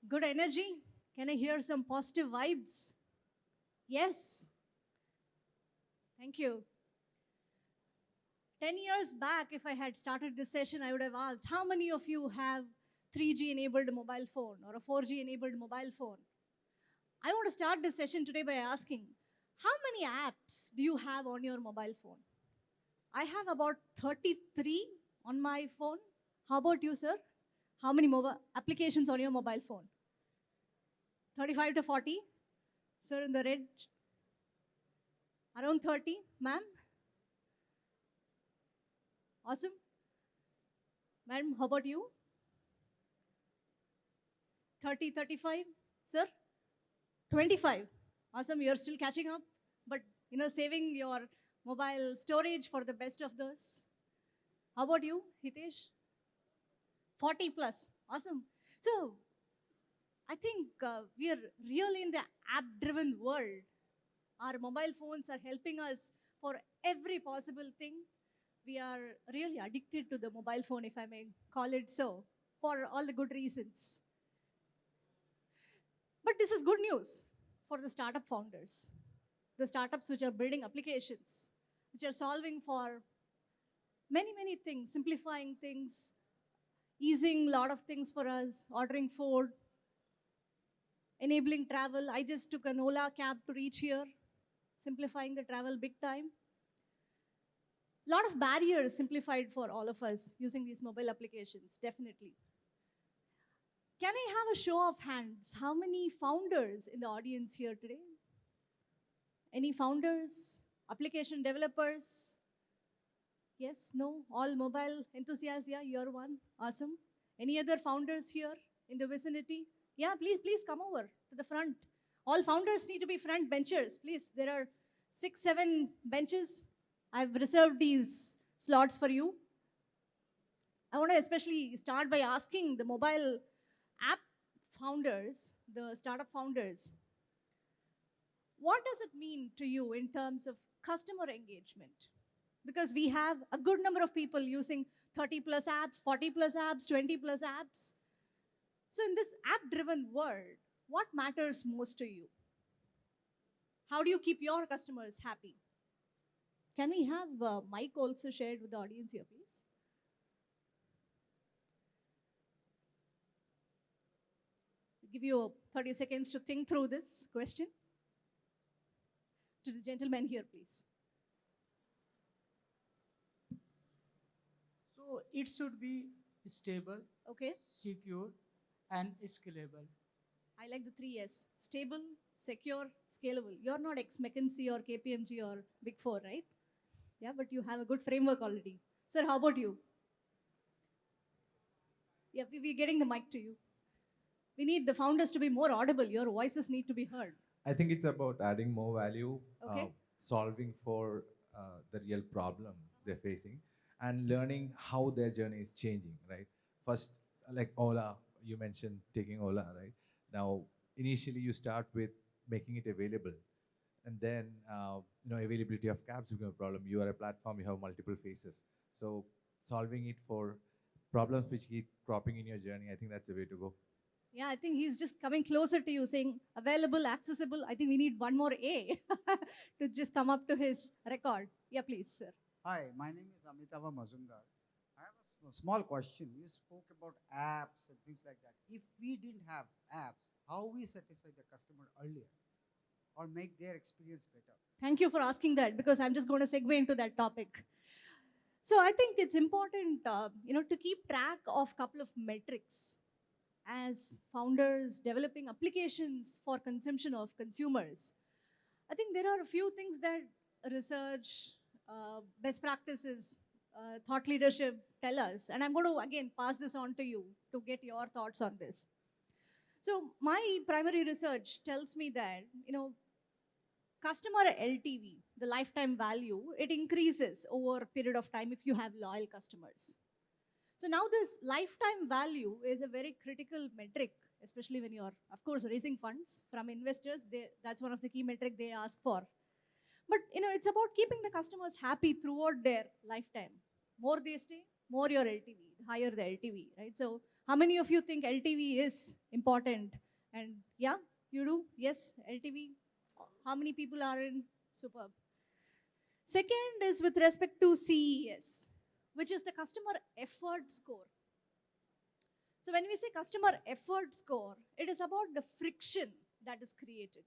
Good energy? Can I hear some positive vibes? Yes. Thank you. 10 years back, if I had started this session, I would have asked how many of you have 3G enabled mobile phone or a 4G enabled mobile phone? I want to start this session today by asking how many apps do you have on your mobile phone? I have about 33 on my phone. How about you, sir? How many mobile applications on your mobile phone? 35 to 40? Sir, in the red, around 30, ma'am? Awesome. Madam, how about you? 30, 35? Sir? 25. Awesome, you're still catching up, but saving your mobile storage for the best of those. How about you, Hitesh? 40 plus. Awesome. So, I think we are really in the app-driven world. Our mobile phones are helping us for every possible thing. We are really addicted to the mobile phone, if I may call it so, for all the good reasons. But this is good news for the startup founders, the startups which are building applications, which are solving for many, many things, simplifying things, easing a lot of things for us, ordering food, enabling travel. I just took an Ola cab to reach here, simplifying the travel big time. A lot of barriers simplified for all of us using these mobile applications, definitely. Can I have a show of hands? How many founders in the audience here today? Any founders, application developers? Yes, no, all mobile enthusiasts, yeah, you're one, awesome. Any other founders here in the vicinity? Yeah, please come over to the front. All founders need to be front benchers, please. There are 6, 7 benches. I've reserved these slots for you. I want to especially start by asking the mobile app founders, the startup founders, what does it mean to you in terms of customer engagement? Because we have a good number of people using 30 plus apps, 40 plus apps, 20 plus apps. So in this app-driven world, what matters most to you? How do you keep your customers happy? Can we have mic also shared with the audience here, please? I'll give you 30 seconds to think through this question. To the gentleman here, please. So it should be stable, Okay. secure, and scalable. I like the 3S. Stable, secure, scalable. You're not ex-McKinsey or KPMG or Big Four, right? Yeah, but you have a good framework already. Sir, how about you? Yeah, we're getting the mic to you. We need the founders to be more audible. Your voices need to be heard. I think it's about adding more value, Okay. solving for the real problem they're facing, and learning how their journey is changing, right? First, like Ola, you mentioned taking Ola, right? Now, initially you start with making it available, and then availability of cabs become a problem. You are a platform, you have multiple faces, so solving it for problems which keep cropping in your journey, I think that's the way to go. Yeah, I think he's just coming closer to you, saying available, accessible. I think we need one more A to just come up to his record. Yeah, please, sir. Hi, my name is Amitava Mazumdar. I have a small question. You spoke about apps and things like that. If we didn't have apps, how we satisfy the customer earlier or make their experience better? Thank you for asking that, because I'm just going to segue into that topic. So I think it's important, to keep track of a couple of metrics as founders developing applications for consumption of consumers. I think there are a few things that research, best practices, thought leadership tell us. And I'm going to, again, pass this on to you to get your thoughts on this. So my primary research tells me that, customer LTV, the lifetime value, it increases over a period of time if you have loyal customers. So now this lifetime value is a very critical metric, especially when you're, of course, raising funds from investors. That's one of the key metrics they ask for. But it's about keeping the customers happy throughout their lifetime. More they stay, more your LTV, higher the LTV, right? So How many of you think LTV is important? And yeah, you do? Yes, LTV. How many people are in? Superb. Second is with respect to CES, which is the customer effort score. So when we say customer effort score, it is about the friction that is created,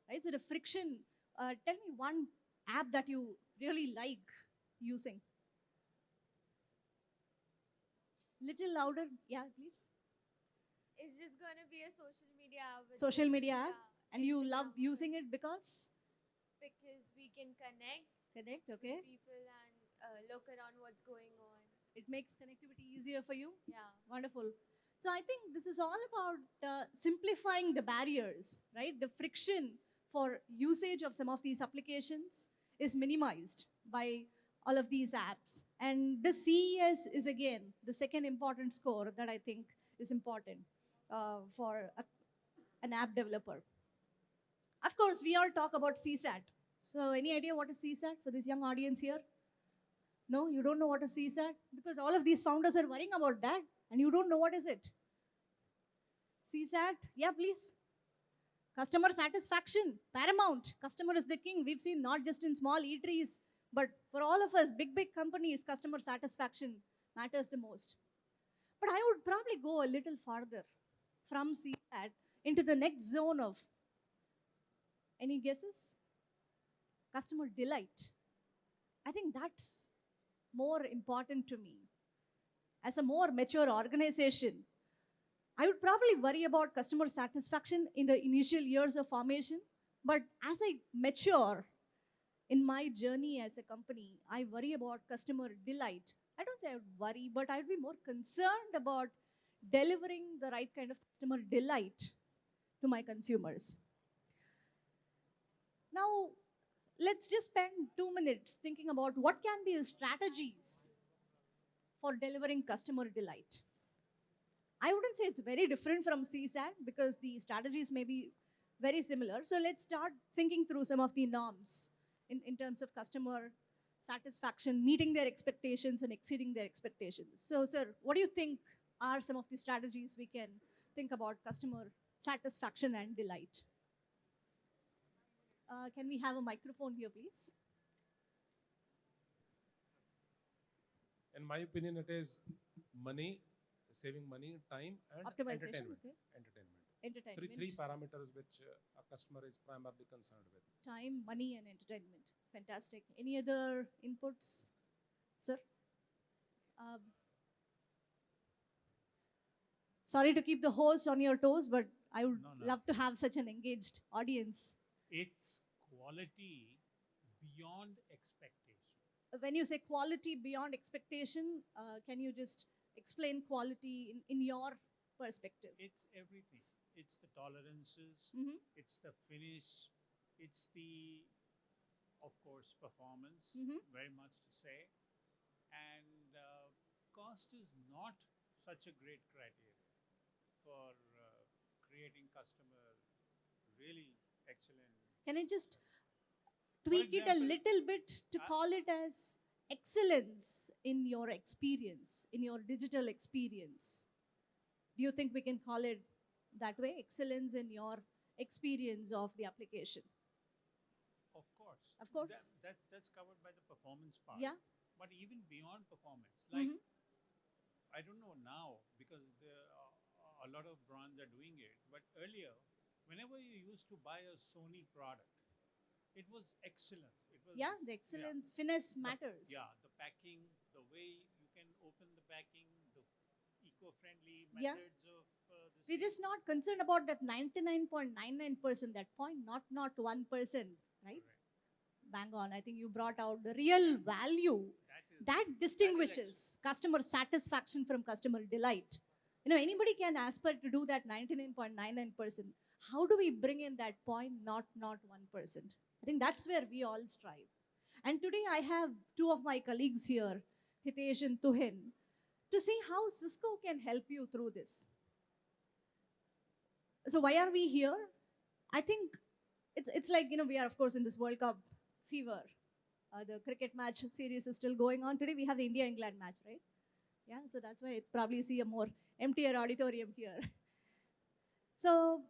right? So the friction, tell me one app that you really like using. Little louder, yeah, please. It's just going to be a social media app. Social media app, and you love Instagram. using it because Because we can connect okay. with people and look around what's going on. It makes connectivity easier for you. Yeah. Wonderful. So I think this is all about simplifying the barriers, right? The friction for usage of some of these applications is minimized by all of these apps. And the CES is again the second important score that I think is important for an app developer. Of course, we all talk about CSAT. So any idea what is CSAT for this young audience here? No, you don't know what is CSAT? Because all of these founders are worrying about that and you don't know what is it. CSAT, yeah, please. Customer satisfaction, paramount. Customer is the king. We've seen not just in small eateries, but for all of us, big companies, customer satisfaction matters the most. But I would probably go a little farther from CSAT into the next zone of, any guesses? Customer delight. I think that's more important to me. As a more mature organization, I would probably worry about customer satisfaction in the initial years of formation. But as I mature in my journey as a company, I worry about customer delight. I don't say I would worry, but I'd be more concerned about delivering the right kind of customer delight to my consumers. Now, let's just spend 2 minutes thinking about what can be strategies for delivering customer delight. I wouldn't say it's very different from CSAT because the strategies may be very similar. So let's start thinking through some of the norms in terms of customer satisfaction, meeting their expectations and exceeding their expectations. So, sir, what do you think are some of the strategies we can think about customer satisfaction and delight? Can we have a microphone here, please? In my opinion, it is money, saving money, time, and Optimization, entertainment. okay. Entertainment. Three parameters which a customer is primarily concerned with. Time, money, and entertainment. Fantastic. Any other inputs, sir? Sorry to keep the host on your toes, but I would love to have such an engaged audience. It's quality beyond expectation. When you say quality beyond expectation, can you just explain quality in your perspective? It's everything. It's the tolerances, Mhm. it's the finish, it's the, of course, performance, Mhm. very much to say. And cost is not such a great criteria for creating customer really excellent. Can I just tweak it a example, little bit to call it as excellence in your experience, in your digital experience? Do you think we can call it that way? Excellence in your experience of the application. Of course. Of course. That's covered by the performance part. Yeah. But even beyond performance, like, Mhm. I don't know now because a lot of brands are doing it. But earlier, whenever you used to buy a Sony product, it was excellence. It was, Yeah, the excellence, finesse matters. the packing, the way you can open the packing, the eco-friendly Yeah. methods of this. We're just not concerned about that 99.99%, that 0.001%, right? Correct. Bang on. I think you brought out the real value that distinguishes customer satisfaction from customer delight. You know, anybody can aspire to do that 99.99%. How do we bring in that 0.001%? I think that's where we all strive. And today I have two of my colleagues here, Hitesh and Tuhin, to see how Cisco can help you through this. So why are we here? I think it's like, you know, we are of course in this World Cup fever. The cricket match series is still going on. Today we have the India-England match, right? Yeah, so that's why you probably see a more emptier auditorium here. So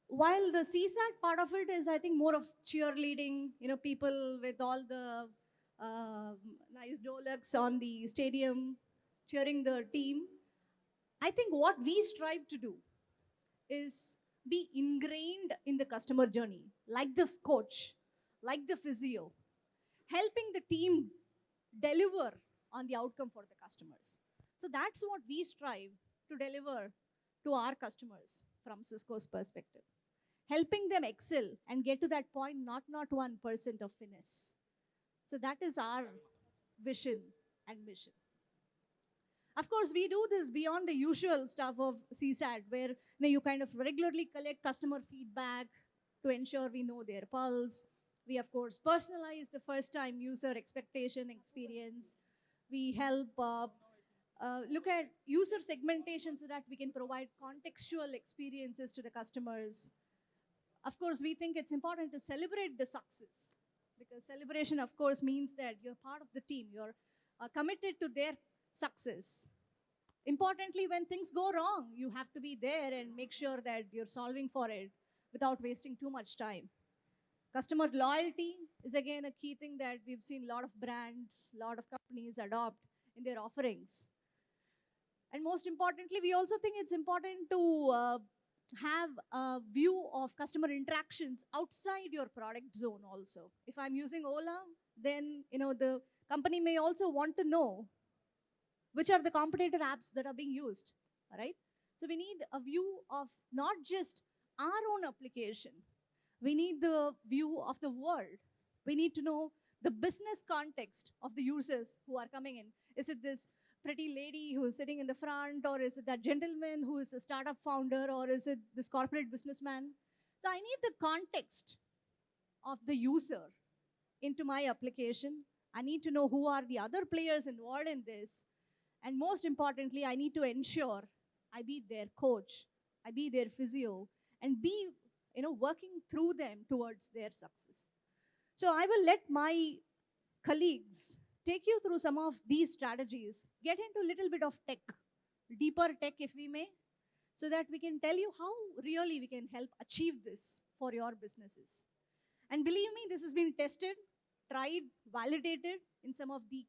while the CSAT part of it is, I think, more of cheerleading, people with all the nice dolaks on the stadium cheering the team, I think what we strive to do is be ingrained in the customer journey, like the coach, like the physio, helping the team deliver on the outcome for the customers. So that's what we strive to deliver to our customers from Cisco's perspective, helping them excel and get to that point, not 1% of finesse. So that is our vision and mission. Of course, we do this beyond the usual stuff of CSAT, where you kind of regularly collect customer feedback to ensure we know their pulse. We, of course, personalize the first time user expectation experience. We help look at user segmentation so that we can provide contextual experiences to the customers. Of course, we think it's important to celebrate the success, because celebration, of course, means that you're part of the team. You're committed to their success. Importantly, when things go wrong, you have to be there and make sure that you're solving for it without wasting too much time. Customer loyalty is again a key thing that we've seen a lot of brands, a lot of companies adopt in their offerings. And most importantly, we also think it's important to have a view of customer interactions outside your product zone also. If I'm using Ola, then the company may also want to know which are the competitor apps that are being used, right? So we need a view of not just our own application. We need the view of the world. We need to know the business context of the users who are coming in. Is it this pretty lady who is sitting in the front, or is it that gentleman who is a startup founder, or is it this corporate businessman? So I need the context of the user into my application. I need to know who are the other players involved in this. And most importantly, I need to ensure I be their coach, I be their physio, and be working through them towards their success. So I will let my colleagues take you through some of these strategies, get into a little bit of tech, deeper tech if we may, so that we can tell you how really we can help achieve this for your businesses. And believe me, this has been tested, tried, validated in some of the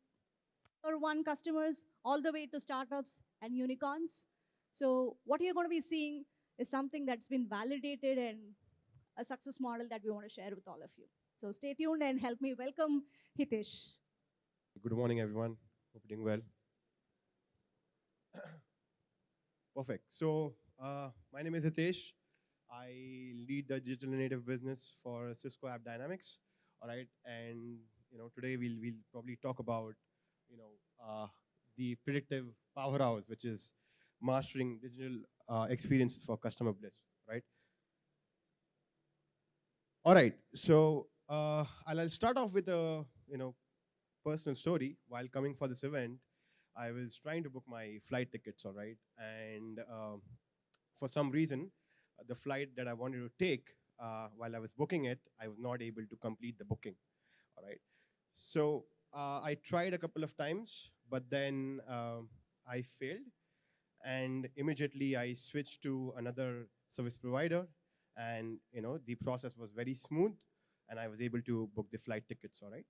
tier one customers, all the way to startups and unicorns. So what you're going to be seeing is something that's been validated and a success model that we want to share with all of you. So stay tuned and help me welcome Hitesh. Good morning, everyone. Hope you're doing well. Perfect. So, my name is Hitesh. I lead the digital native business for Cisco App Dynamics. All right, and today we'll probably talk about the predictive powerhouse, which is mastering digital experiences for customer bliss. Right. All right. So I'll start off with a personal story. While coming for this event, I was trying to book my flight tickets. All right, and for some reason, the flight that I wanted to take, while I was booking it, I was not able to complete the booking. All right, so I tried a couple of times, but then I failed, and immediately I switched to another service provider, and the process was very smooth, and I was able to book the flight tickets. All right,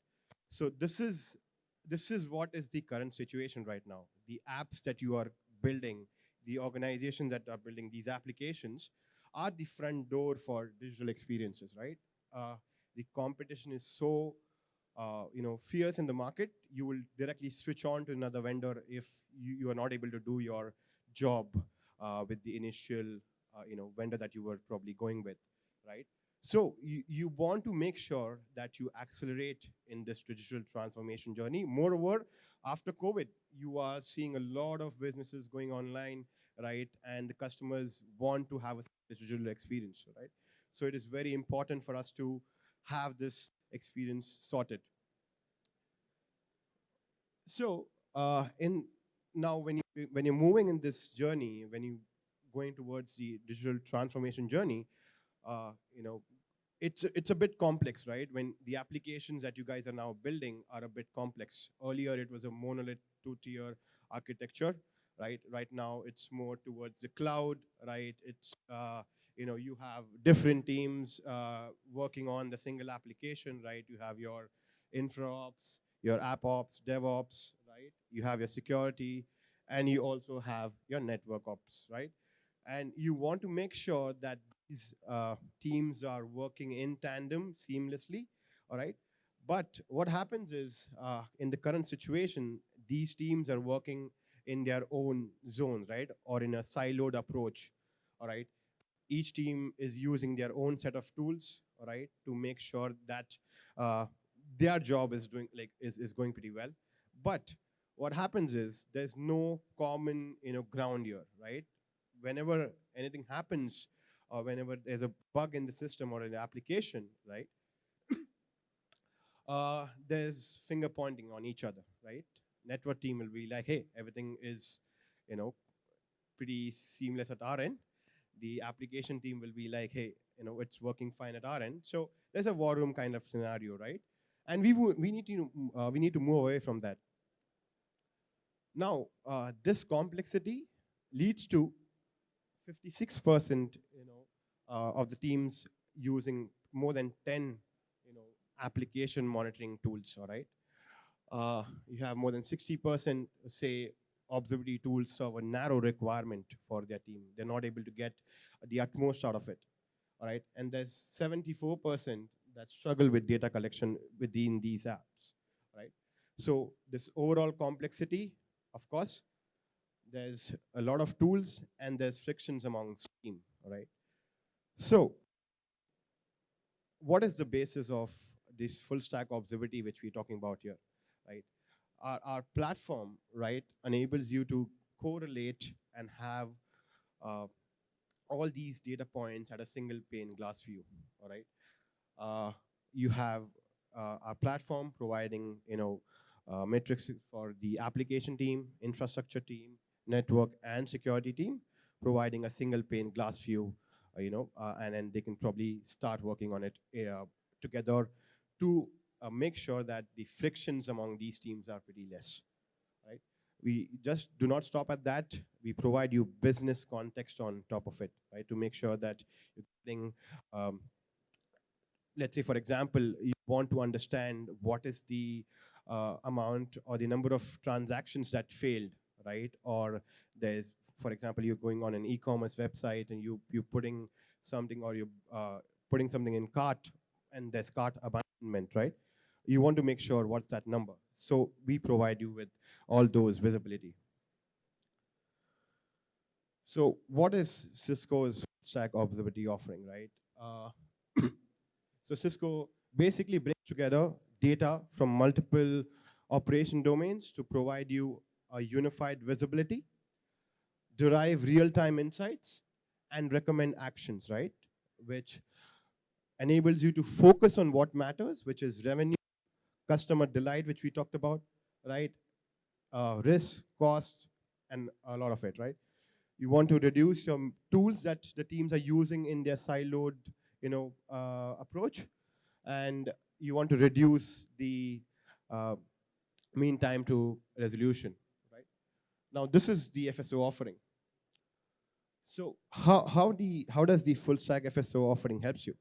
so this is what is the current situation right now. The apps that you are building, the organizations that are building these applications, are the front door for digital experiences, right? The competition is so fierce in the market. You will directly switch on to another vendor if you are not able to do your job with the initial vendor that you were probably going with, right? So you want to make sure that you accelerate in this digital transformation journey. Moreover, after COVID, you are seeing a lot of businesses going online, right? And the customers want to have a digital experience, right? So it is very important for us to have this experience sorted. So in now when you're moving in this journey, when you going towards the digital transformation journey, it's a bit complex, right? When the applications that you guys are now building are a bit complex. Earlier, it was a monolith, two-tier architecture, right? Right now, it's more towards the cloud, right? It's you have different teams working on the single application, right? You have your infra ops, your app ops, DevOps, right? You have your security, and you also have your network ops, right? And you want to make sure that these teams are working in tandem seamlessly, all right? But what happens is, in the current situation, these teams are working in their own zones, right? Or in a siloed approach, all right? Each team is using their own set of tools, all right, to make sure that uh, their job is doing is going pretty well. But what happens is there's no common ground here, right? Whenever anything happens, or whenever there's a bug in the system or in the application, right, there's finger pointing on each other, right? Network team will be like, hey, everything is, you know, pretty seamless at our end. The application team will be like, hey, it's working fine at our end. So there's a war room kind of scenario, right? And we need to move away from that. Now, this complexity leads to 56% of the teams using more than 10 application monitoring tools, all right? You have more than 60% say observability tools serve a narrow requirement for their team. They're not able to get the utmost out of it, all right? And there's 74% that struggle with data collection within these apps, right? So this overall complexity, of course, there's a lot of tools and there's frictions amongst team, all right? So what is the basis of this full stack observability which we're talking about here, right? Our platform, right, enables you to correlate and have all these data points at a single pane glass view, all right? You have our platform providing, metrics for the application team, infrastructure team, network, and security team, providing a single pane glass view, and then they can probably start working on it together to make sure that the frictions among these teams are pretty less, right? We just do not stop at that. We provide you business context on top of it, right? To make sure that you're getting, let's say, for example, you want to understand what is the amount or the number of transactions that failed, right? Or there's, for example, you're going on an e-commerce website and you're putting something, or you're putting something in cart and there's cart abandonment, right? You want to make sure what's that number. So we provide you with all those visibility. So what is Cisco's stack observability offering, right? So Cisco basically brings together data from multiple operation domains to provide you a unified visibility, derive real-time insights, and recommend actions, right? Which enables you to focus on what matters, which is revenue, customer delight, which we talked about, right? Risk, cost, and a lot of it, right? You want to reduce your tools that the teams are using in their siloed, approach, and you want to reduce the mean time to resolution, right? Now, this is the FSO offering. So how does the full stack FSO offering helps you?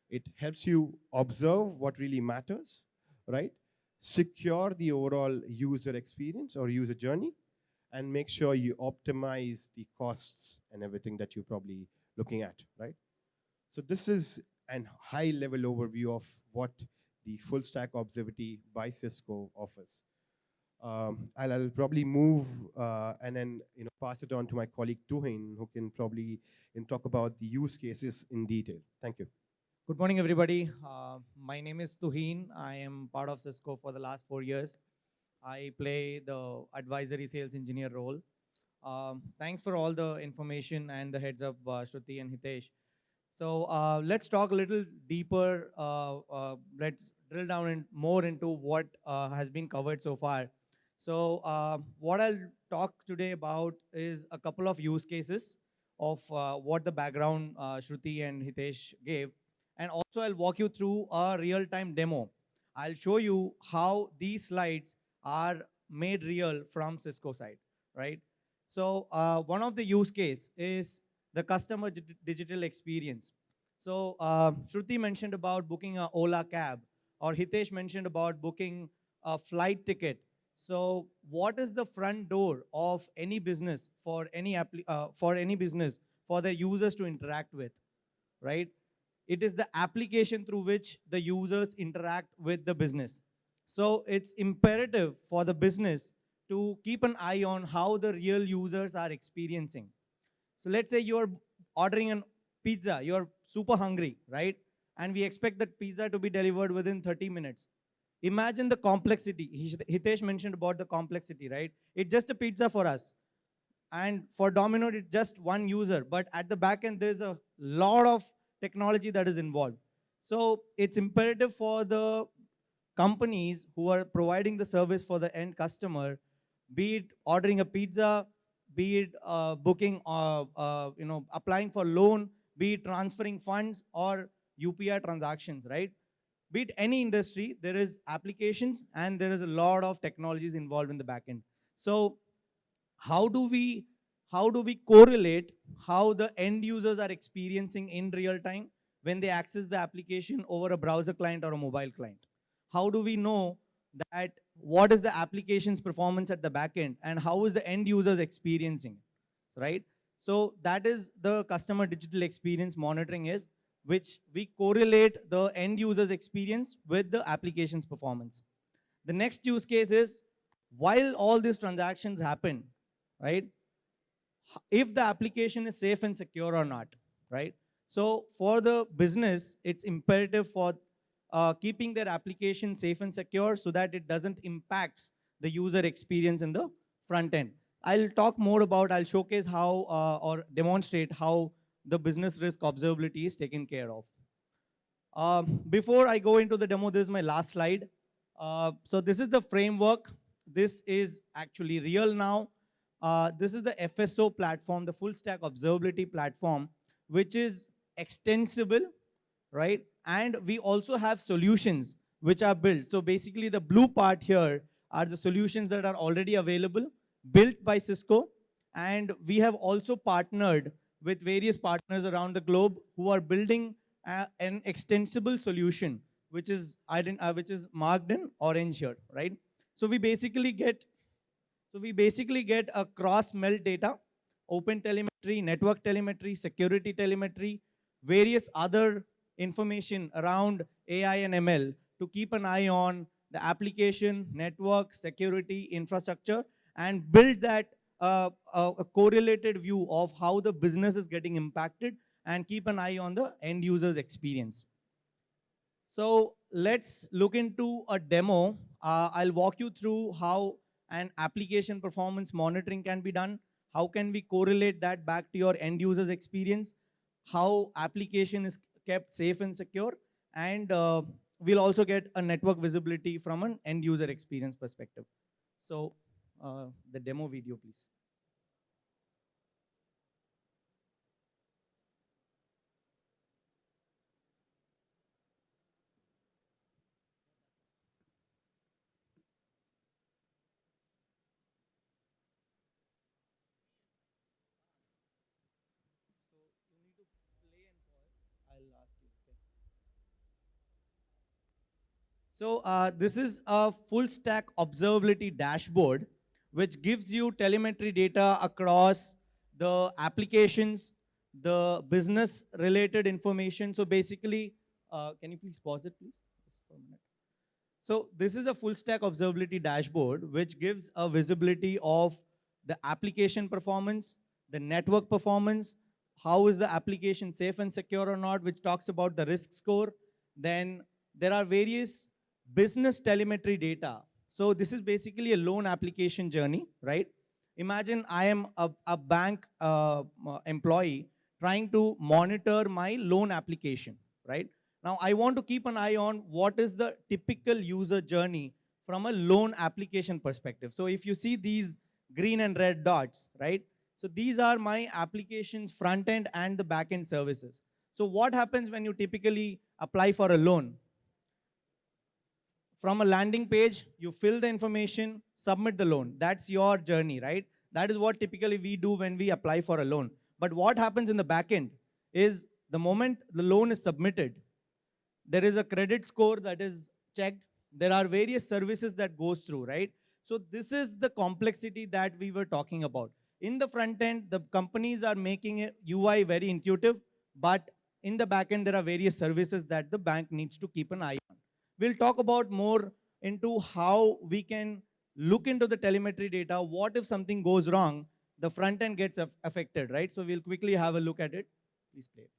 It helps you observe what really matters, right? Secure the overall user experience or user journey, and make sure you optimize the costs and everything that you're probably looking at, right? So this is a high-level overview of what the full stack observability by Cisco offers. I'll probably move and then pass it on to my colleague Tuhin, who can probably talk about the use cases in detail. Thank you. Good morning, everybody. My name is Tuhin. I am part of Cisco for the last 4 years. I play the advisory sales engineer role. Thanks for all the information and the heads up, Shruti and Hitesh. So let's talk a little deeper. Let's drill down more into what has been covered so far. So what I'll talk today about is a couple of use cases of what the background Shruti and Hitesh gave. And also I'll walk you through a real-time demo. I'll show you how these slides are made real from Cisco side, right? So one of the use case is the customer digital experience. So Shruti mentioned about booking a Ola cab, or Hitesh mentioned about booking a flight ticket. So what is the front door of any business for any business for the users to interact with, right? It is the application through which the users interact with the business. So it's imperative for the business to keep an eye on how the real users are experiencing. So let's say you're ordering a pizza, you're super hungry, right? And we expect that pizza to be delivered within 30 minutes. Imagine the complexity. Hitesh mentioned about the complexity, right? It's just a pizza for us. And for Domino, it's just one user. But at the back end, there's a lot of technology that is involved. So it's imperative for the companies who are providing the service for the end customer, be it ordering a pizza, be it booking, applying for loan, be it transferring funds or UPI transactions, right? Be it any industry, there is applications and there is a lot of technologies involved in the backend. So how do we correlate how the end users are experiencing in real time when they access the application over a browser client or a mobile client? How do we know that what is the application's performance at the back end and how is the end users experiencing, right? So that is the customer digital experience monitoring is, which we correlate the end user's experience with the application's performance. The next use case is, while all these transactions happen, right, if the application is safe and secure or not, right? So for the business, it's imperative for keeping their application safe and secure so that it doesn't impact the user experience in the front end. I'll showcase how or demonstrate how the business risk observability is taken care of. Before I go into the demo, this is my last slide. So this is the framework. This is actually real now. This is the FSO platform, the full stack observability platform, which is extensible, right? And we also have solutions which are built. So basically the blue part here are the solutions that are already available, built by Cisco. And we have also partnered with various partners around the globe who are building an extensible solution, which is marked in orange here, right? So we basically get a cross-melt data, open telemetry, network telemetry, security telemetry, various other information around AI and ML to keep an eye on the application, network, security, infrastructure, and build that a correlated view of how the business is getting impacted and keep an eye on the end user's experience. So let's look into a demo. I'll walk you through how an application performance monitoring can be done. How can we correlate that back to your end user's experience? How application is kept safe and secure? And we'll also get a network visibility from an end user experience perspective. So the demo video, please. So this is a full stack observability dashboard, which gives you telemetry data across the applications, the business related information. So basically, can you please pause it, please? Just for a minute. So this is a full stack observability dashboard, which gives a visibility of the application performance, the network performance, how is the application safe and secure or not, which talks about the risk score. Then there are various business telemetry data. So this is basically a loan application journey, right? Imagine I am a bank employee trying to monitor my loan application, right? Now I want to keep an eye on what is the typical user journey from a loan application perspective. So if you see these green and red dots, right? So these are my application's front end and the back end services. So what happens when you typically apply for a loan? from a landing page, you fill the information, submit the loan. That's your journey, right? That is what typically we do when we apply for a loan. But what happens in the back end is the moment the loan is submitted, there is a credit score that is checked. There are various services that goes through, right? So this is the complexity that we were talking about. In the front end, the companies are making a UI very intuitive, but in the back end, there are various services that the bank needs to keep an eye on. We'll talk about more into how we can look into the telemetry data. What if something goes wrong? The front end gets affected, right? So we'll quickly have a look at it. Please play it.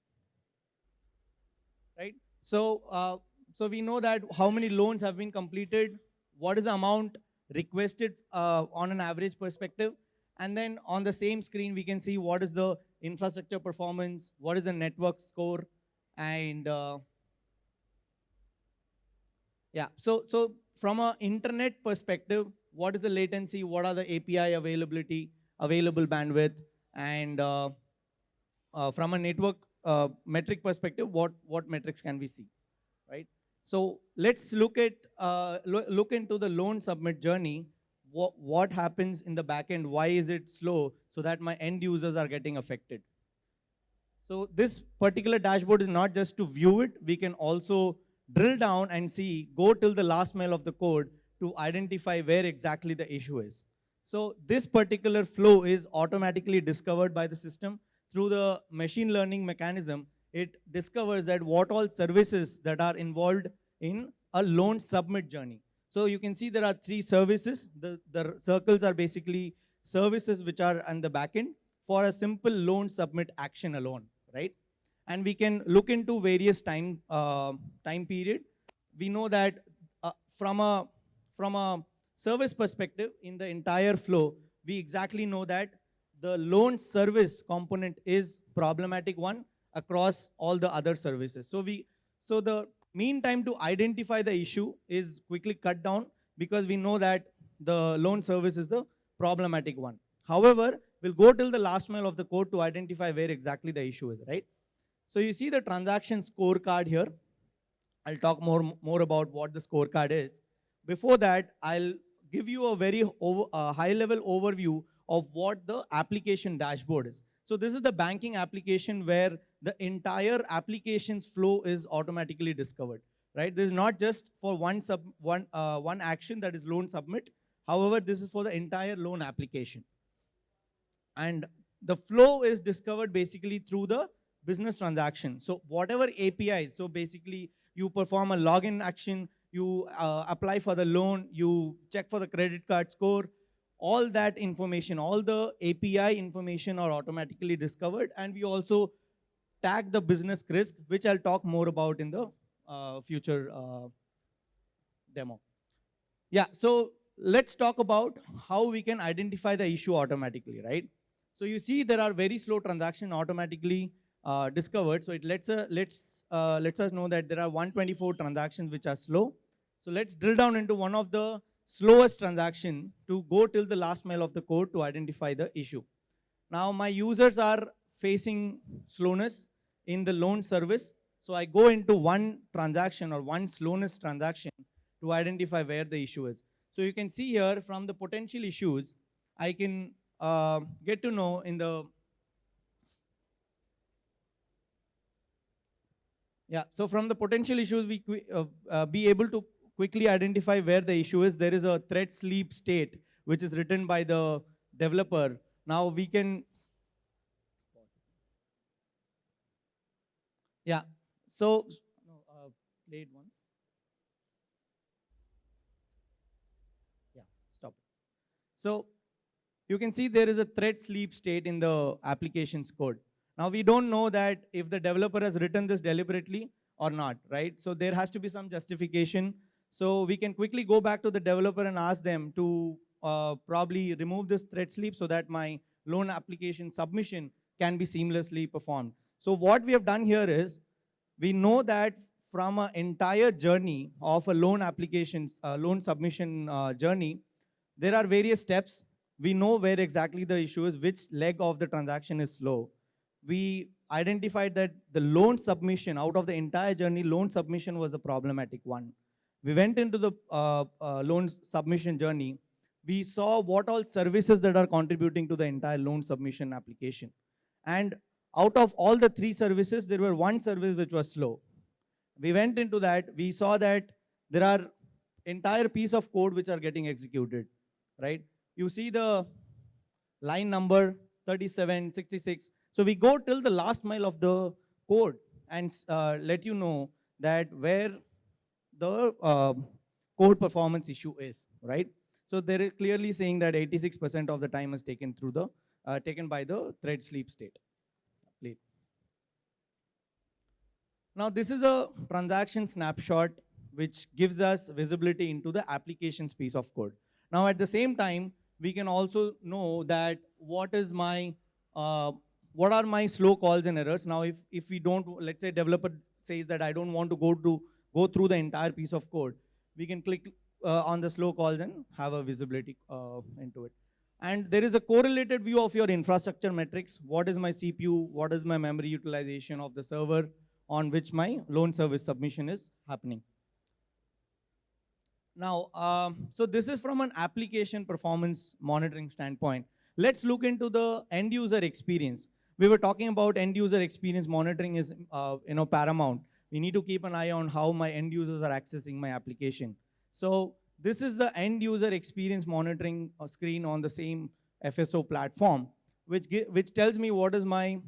Right? So we know that how many loans have been completed, what is the amount requested on an average perspective, and then on the same screen we can see what is the infrastructure performance, what is the network score, and yeah. So from an internet perspective, what is the latency, what are the API availability, available bandwidth, and from a network metric perspective, what metrics can we see, right? So let's look at look into the loan submit journey. What happens in the back end? Why is it slow? So that my end users are getting affected. So this particular dashboard is not just to view it. We can also drill down and see, go till the last mile of the code to identify where exactly the issue is. So this particular flow is automatically discovered by the system through the machine learning mechanism. It discovers that what all services that are involved in a loan submit journey. So you can see there are 3 services. The circles are basically services which are on the back end for a simple loan submit action alone, right? And we can look into various time period. We know that from a service perspective, in the entire flow, we exactly know that the loan service component is problematic one across all the other services. So the mean time to identify the issue is quickly cut down because we know that the loan service is the problematic one. However, we'll go till the last mile of the code to identify where exactly the issue is, right? So you see the transaction scorecard here. I'll talk more about what the scorecard is. Before that, I'll give you a very high-level overview of what the application dashboard is. So this is the banking application where the entire application's flow is automatically discovered, right? This is not just for one action, that is loan submit. However, this is for the entire loan application. And the flow is discovered basically through the business transaction. So whatever APIs, so basically you perform a login action, you apply for the loan, you check for the credit card score, all that information, all the API information are automatically discovered, and we also tag the business risk, which I'll talk more about in the future demo. Yeah, so let's talk about how we can identify the issue automatically, right? So you see there are very slow transactions automatically discovered. So it lets us know that there are 124 transactions which are slow. So let's drill down into one of the slowest transaction to go till the last mile of the code to identify the issue. Now my users are facing slowness in the loan service. So I go into one transaction or one slowness transaction to identify where the issue is. So you can see here from the potential issues, I can get to know in the so from the potential issues, we be able to quickly identify where the issue is. There is a thread sleep state, which is written by the developer. Now we can, so play it once. Stop. So you can see there is a thread sleep state in the application's code. Now we don't know that if the developer has written this deliberately or not, right? So there has to be some justification. So we can quickly go back to the developer and ask them to probably remove this thread sleep so that my loan application submission can be seamlessly performed. So what we have done here is, we know that from an entire journey of a loan application's loan submission journey, there are various steps. We know where exactly the issue is, which leg of the transaction is slow. We identified that the loan submission, out of the entire journey, loan submission was the problematic one. we went into the loan submission journey. We saw what all services that are contributing to the entire loan submission application. And out of all the 3 services, there were 1 service which was slow. We went into that, we saw that there are entire piece of code which are getting executed, right? You see the line number 37, 66. So we go till the last mile of the code and let you know that where the code performance issue is, right? So they're clearly saying that 86% of the time is taken through the taken by the thread sleep state. Now this is a transaction snapshot which gives us visibility into the application's piece of code. Now at the same time, we can also know that what are my slow calls and errors. Now if we don't, let's say developer says that I don't want to go through the entire piece of code, we can click on the slow calls and have a visibility into it. And there is a correlated view of your infrastructure metrics. What is my CPU? What is my memory utilization of the server on which my loan service submission is happening? Now, so this is from an application performance monitoring standpoint. Let's look into the end user experience. We were talking about end user experience monitoring is paramount. We need to keep an eye on how my end users are accessing my application. So this is the end user experience monitoring screen on the same FSO platform, which tells me what is my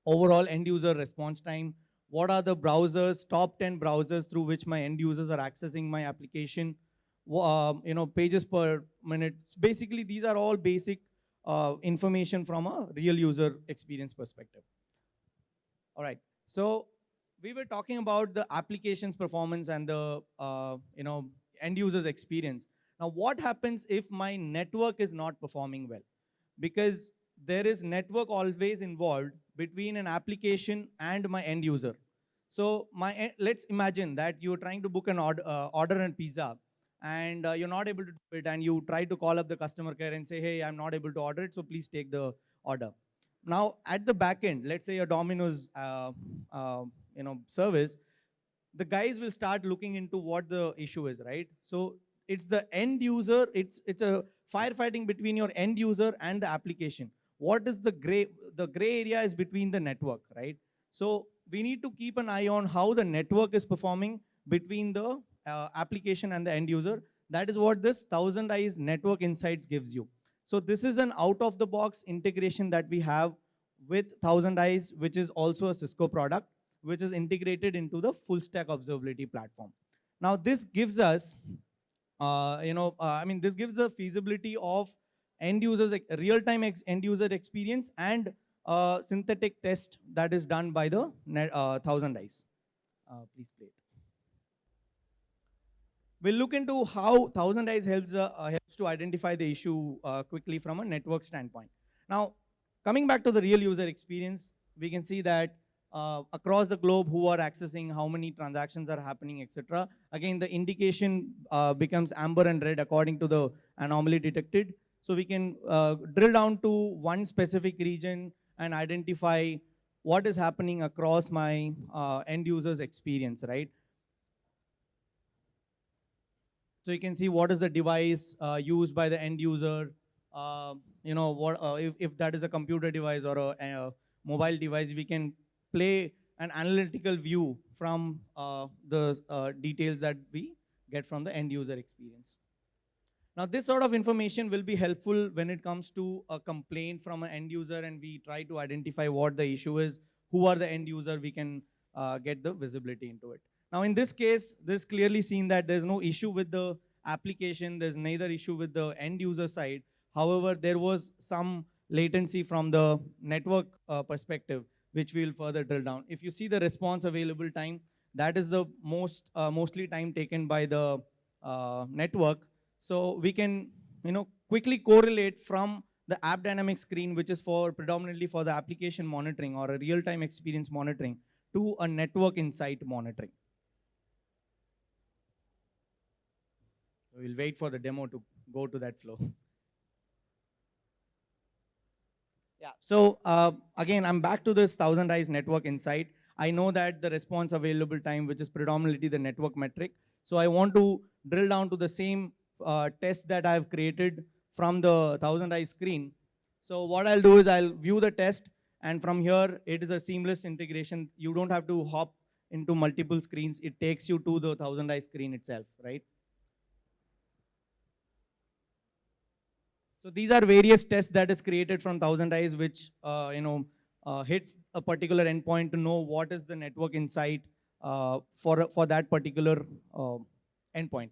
overall end user response time, what are the browsers, top 10 browsers through which my end users are accessing my application, pages per minute. Basically, these are all basic information from a real user experience perspective. All right, so we were talking about the application's performance and the end user's experience. Now, what happens if my network is not performing well? Because there is network always involved between an application and my end user. So let's imagine that you're trying to book an order a pizza, and you're not able to do it, and you try to call up the customer care and say, hey, I'm not able to order it, so please take the order. Now, at the back end, let's say a Domino's service, the guys will start looking into what the issue is, right? So it's the end user, it's a firefighting between your end user and the application. What is the gray area is between the network, right? So we need to keep an eye on how the network is performing between the application and the end user. That is what this 1000 Eyes Network Insights gives you. So this is an out-of-the-box integration that we have with 1000 Eyes, which is also a Cisco product, which is integrated into the full stack observability platform. Now this gives us, this gives the feasibility of end users, real-time end user experience and synthetic test that is done by the 1000 Eyes. Please play it. We'll look into how 1000 Eyes helps to identify the issue quickly from a network standpoint. Now, coming back to the real user experience, we can see that across the globe who are accessing, how many transactions are happening, etc. Again, the indication becomes amber and red according to the anomaly detected. So we can drill down to one specific region and identify what is happening across my end user's experience, right? So you can see what is the device used by the end user. If that is a computer device or a mobile device, we can play an analytical view from the details that we get from the end user experience. Now, this sort of information will be helpful when it comes to a complaint from an end user and we try to identify what the issue is, who are the end user, we can get the visibility into it. Now, in this case, this clearly seen that there's no issue with the application, there's neither issue with the end user side. However, there was some latency from the network perspective, which we'll further drill down. If you see the response available time, that is the mostly time taken by the network. So we can quickly correlate from the app dynamic screen, which is predominantly for the application monitoring or a real-time experience monitoring, to a network insight monitoring. We'll wait for the demo to go to that flow. Yeah, so again, I'm back to this 1000 Eyes Network Insight. I know that the response available time, which is predominantly the network metric. So I want to drill down to the same test that I've created from the thousand eye screen. So what I'll do is I'll view the test, and from here it is a seamless integration. You don't have to hop into multiple screens. It takes you to the thousand eye screen itself, right? So these are various tests that is created from thousand eyes, which hits a particular endpoint to know what is the network insight for that particular endpoint.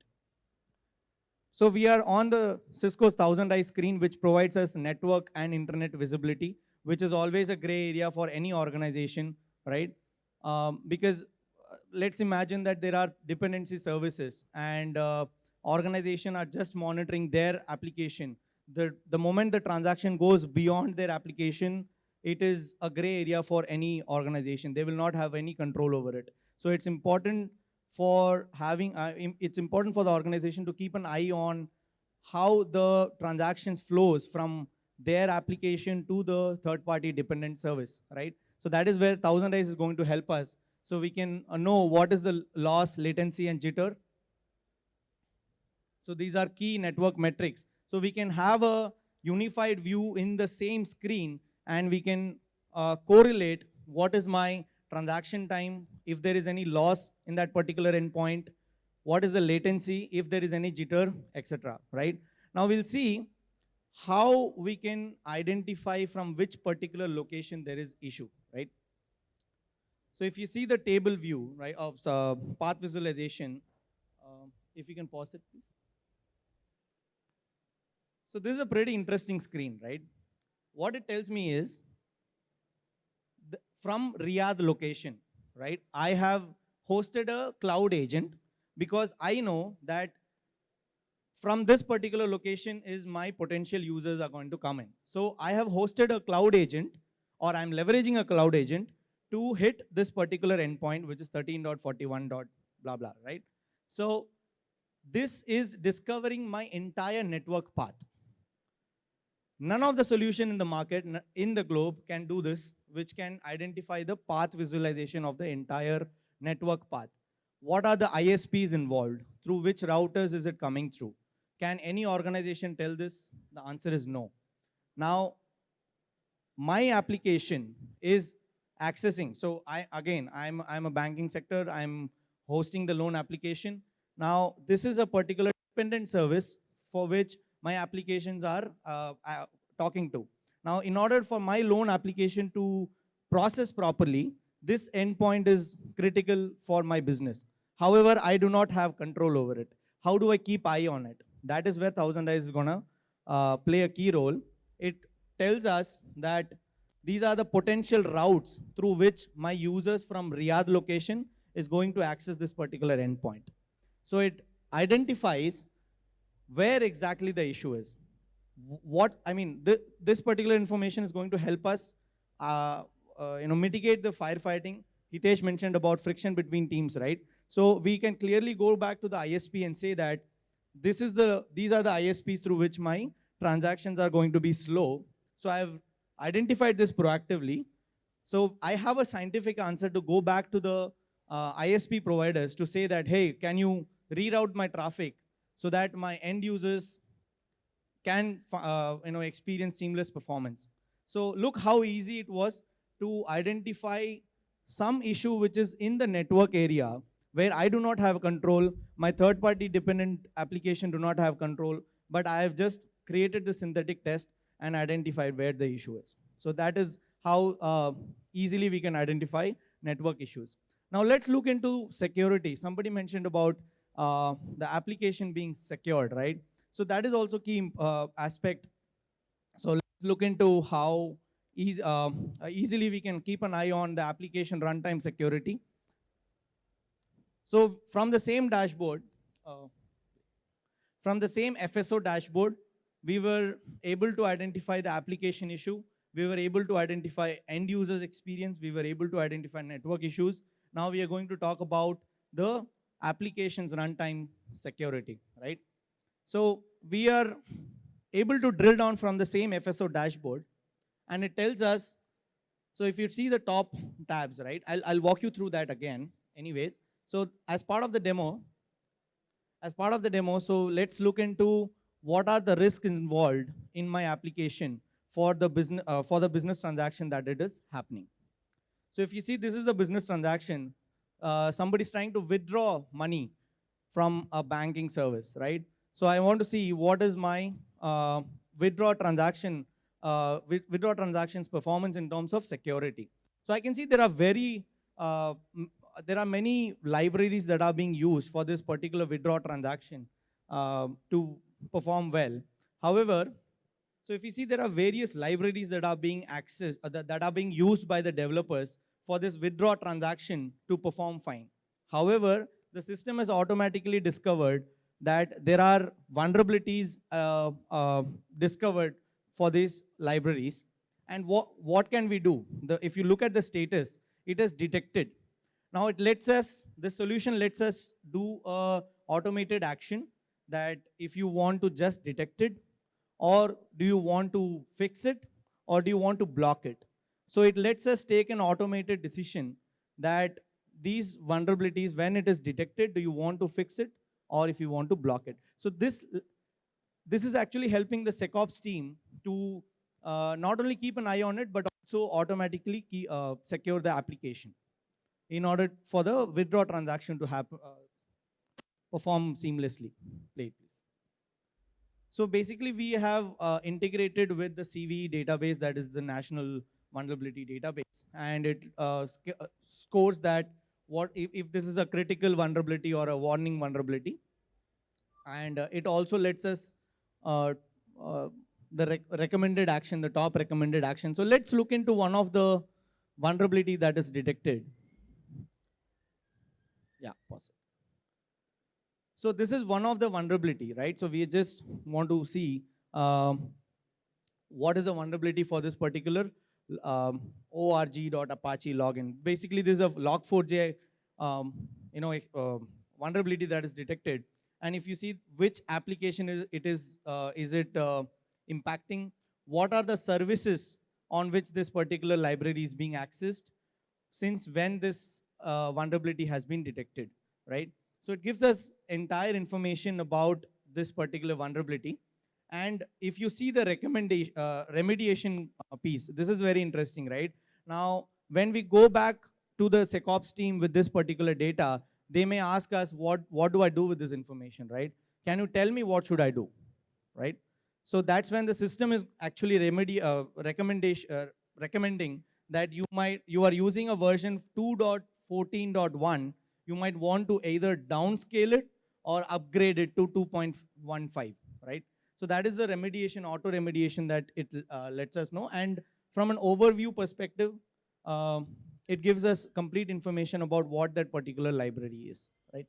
So we are on the Cisco's thousand eye screen, which provides us network and internet visibility, which is always a gray area for any organization, right? Because let's imagine that there are dependency services, and organization are just monitoring their application. The moment the transaction goes beyond their application, it is a gray area for any organization. They will not have any control over it. So it's important for having, it's important for the organization to keep an eye on how the transactions flows from their application to the third-party dependent service, right? So that is where Thousand Eyes is going to help us. So we can know what is the loss, latency, and jitter. So these are key network metrics. So we can have a unified view in the same screen, and we can correlate what is my transaction time, if there is any loss in that particular endpoint, what is the latency, if there is any jitter, etc. Right? Now we'll see how we can identify from which particular location there is issue, right? So if you see the table view, right, of path visualization, if you can pause it, please. So this is a pretty interesting screen, right? What it tells me is, from Riyadh location, right, I have hosted a cloud agent because I know that from this particular location is my potential users are going to come in. So I have hosted a cloud agent, or I'm leveraging a cloud agent to hit this particular endpoint, which is 13.41. Blah, blah, right? So this is discovering my entire network path. None of the solution in the market, in the globe, can do this, which can identify the path visualization of the entire network path. What are the ISPs involved? Through which routers is it coming through? Can any organization tell this? The answer is no. Now, my application is accessing. So I'm a banking sector. I'm hosting the loan application. Now, this is a particular dependent service for which my applications are talking to. Now, in order for my loan application to process properly, this endpoint is critical for my business. However, I do not have control over it. How do I keep eye on it? That is where Thousand Eyes is gonna play a key role. It tells us that these are the potential routes through which my users from Riyadh location is going to access this particular endpoint. So it identifies where exactly the issue is. This particular information is going to help us mitigate the firefighting. Hitesh mentioned about friction between teams, right? So we can clearly go back to the ISP and say that these are the ISPs through which my transactions are going to be slow. So I've identified this proactively. So I have a scientific answer to go back to the ISP providers to say that, hey, can you reroute my traffic so that my end users can experience seamless performance. So look how easy it was to identify some issue which is in the network area where I do not have control, my third-party dependent application do not have control, but I have just created the synthetic test and identified where the issue is. So that is how easily we can identify network issues. Now let's look into security. Somebody mentioned about the application being secured, right? So that is also key aspect. So let's look into how easily we can keep an eye on the application runtime security. So from the same dashboard, from the same FSO dashboard, we were able to identify the application issue. We were able to identify end users experience. We were able to identify network issues. Now we are going to talk about the applications runtime security, right? So we are able to drill down from the same FSO dashboard, and it tells us, so if you see the top tabs, right? I'll walk you through that again anyways. So as part of the demo, as part of the demo, so let's look into what are the risks involved in my application for the business transaction that it is happening. So if you see, this is the business transaction. Somebody's trying to withdraw money from a banking service, right? So I want to see what is my withdraw transactions performance in terms of security. So I can see there are many libraries that are being used for this particular withdraw transaction to perform well. However, so if you see, there are various libraries that are being accessed, that are being used by the developers for this withdraw transaction to perform fine. However, the system has automatically discovered that there are vulnerabilities discovered for these libraries. And what can we do? If you look at the status, it is detected. Now the solution lets us do a automated action that if you want to just detect it, or do you want to fix it, or do you want to block it? So it lets us take an automated decision that these vulnerabilities, when it is detected, do you want to fix it, or if you want to block it? So this is actually helping the SecOps team to not only keep an eye on it, but also automatically secure the application in order for the withdraw transaction to happen, perform seamlessly. Play it, please. So basically, we have integrated with the CVE database, that is the National Vulnerability Database, and it scores that what if this is a critical vulnerability or a warning vulnerability, and it also lets us the recommended action, the top recommended action. So let's look into one of the vulnerability that is detected. Yeah, pause it. So this is one of the vulnerability, right? So we just want to see what is the vulnerability for this particular org.apache login. Basically, this is a log4j vulnerability that is detected. And if you see which application it is impacting, what are the services on which this particular library is being accessed, since when this vulnerability has been detected, right? So it gives us entire information about this particular vulnerability. And if you see the remediation piece, this is very interesting, right? Now, when we go back to the SecOps team with this particular data, they may ask us, what do I do with this information, right? Can you tell me what should I do, right? So that's when the system is actually recommending that you are using a version 2.14.1, you might want to either downscale it or upgrade it to 2.15, right? So that is the remediation, auto remediation that it lets us know. And from an overview perspective, it gives us complete information about what that particular library is, right?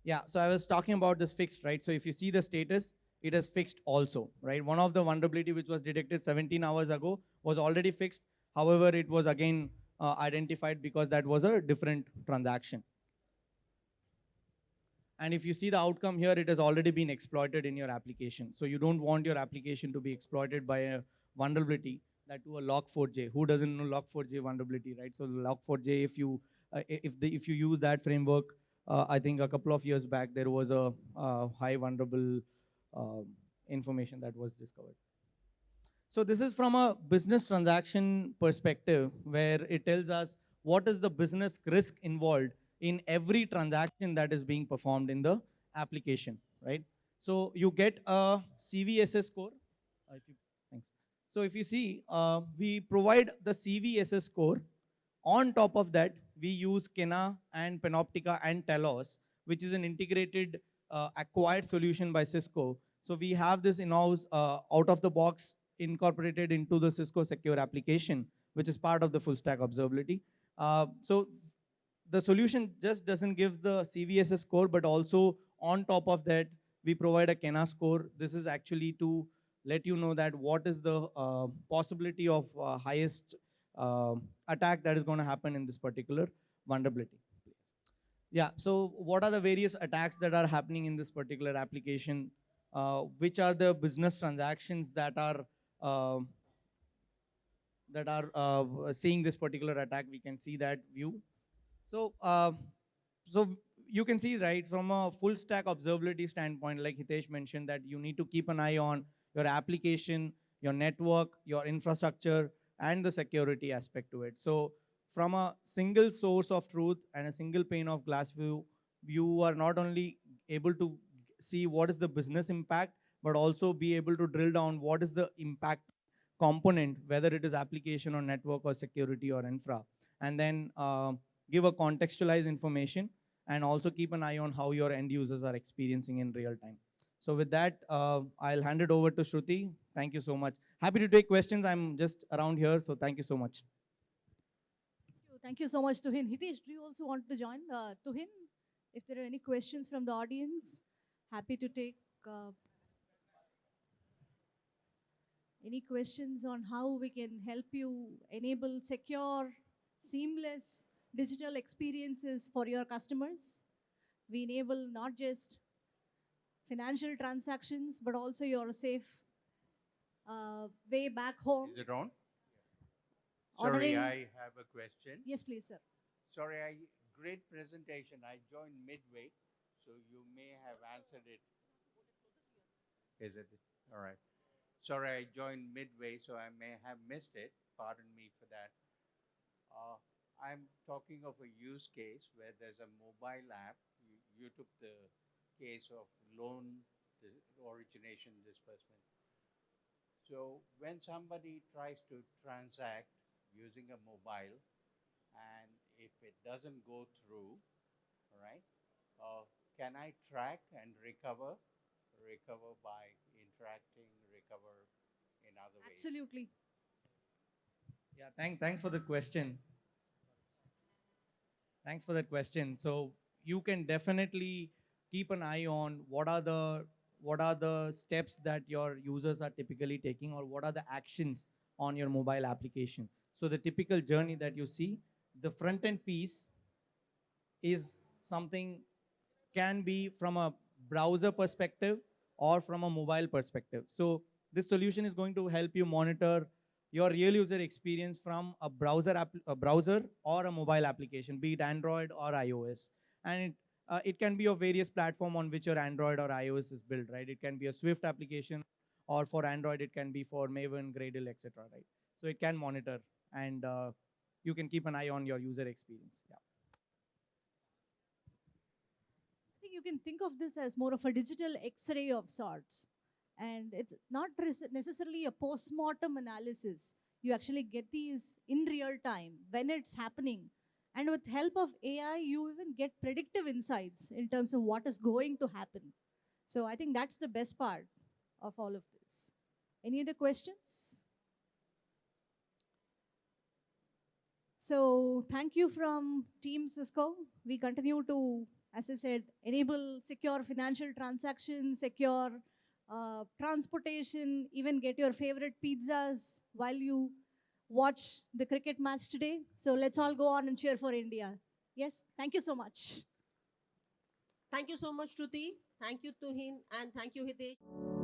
Yeah, so I was talking about this fixed, right? So if you see the status, it is fixed also, right? One of the vulnerability which was detected 17 hours ago was already fixed. However, it was again identified because that was a different transaction. And if you see the outcome here, it has already been exploited in your application. So you don't want your application to be exploited by a vulnerability, that to a log4j. Who doesn't know log4j vulnerability, right? So log4j, if you use that framework, I think a couple of years back, there was a high vulnerable information that was discovered. So this is from a business transaction perspective, where it tells us what is the business risk involved in every transaction that is being performed in the application, right? So you get a CVSS score. Thanks. So if you see, we provide the CVSS score. On top of that, we use Kena and Panoptica and Telos, which is an integrated acquired solution by Cisco. So we have this in-house, out of the box, incorporated into the Cisco Secure application, which is part of the full stack observability. So the solution just doesn't give the CVSS score, but also on top of that, we provide a Kena score. This is actually to let you know that what is the possibility of highest attack that is going to happen in this particular vulnerability. Yeah, so what are the various attacks that are happening in this particular application? Which are the business transactions that are seeing this particular attack? We can see that view. So, you can see, right, from a full stack observability standpoint, like Hitesh mentioned, that you need to keep an eye on your application, your network, your infrastructure, and the security aspect to it. So from a single source of truth and a single pane of glass view, you are not only able to see what is the business impact, but also be able to drill down what is the impact component, whether it is application or network or security or infra, and then give a contextualized information, and also keep an eye on how your end users are experiencing in real time. So with that, I'll hand it over to Shruti. Thank you so much. Happy to take questions. I'm just around here, so thank you so much. Thank you so much, Tuhin. Hitesh, do you also want to join? Tuhin, if there are any questions from the audience, happy to take any questions on how we can help you enable secure, seamless digital experiences for your customers. We enable not just financial transactions, but also your safe way back home. Is it on? Ordering. Sorry, I have a question. Yes, please, sir. Sorry, great presentation. I joined midway, so you may have answered it. Is it? All right. Sorry, I joined midway, so I may have missed it. Pardon me for that. I'm talking of a use case where there's a mobile app. You took the case of loan origination disbursement. So when somebody tries to transact using a mobile, and if it doesn't go through, all right, can I track and recover by interacting, recover in other ways? Absolutely. Yeah, thanks for the question. Thanks for that question. So you can definitely keep an eye on what are the steps that your users are typically taking, or what are the actions on your mobile application. So the typical journey that you see, the front end piece is something, can be from a browser perspective or from a mobile perspective. So this solution is going to help you monitor your real user experience from a browser or a mobile application, be it Android or iOS. And it can be of various platform on which your Android or iOS is built, right? It can be a Swift application, or for Android, it can be for Maven, Gradle, etc., right? So it can monitor, and you can keep an eye on your user experience. Yeah. I think you can think of this as more of a digital X-ray of sorts. And it's not necessarily a post-mortem analysis. You actually get these in real time when it's happening. And with help of AI, you even get predictive insights in terms of what is going to happen. So I think that's the best part of all of this. Any other questions? So thank you from Team Cisco. We continue to, as I said, enable secure financial transactions, secure transportation, even get your favorite pizzas while you watch the cricket match today. So let's all go on and cheer for India. Yes, thank you so much. Thank you so much, Shruti. Thank you, Tuhin, and thank you, Hitesh.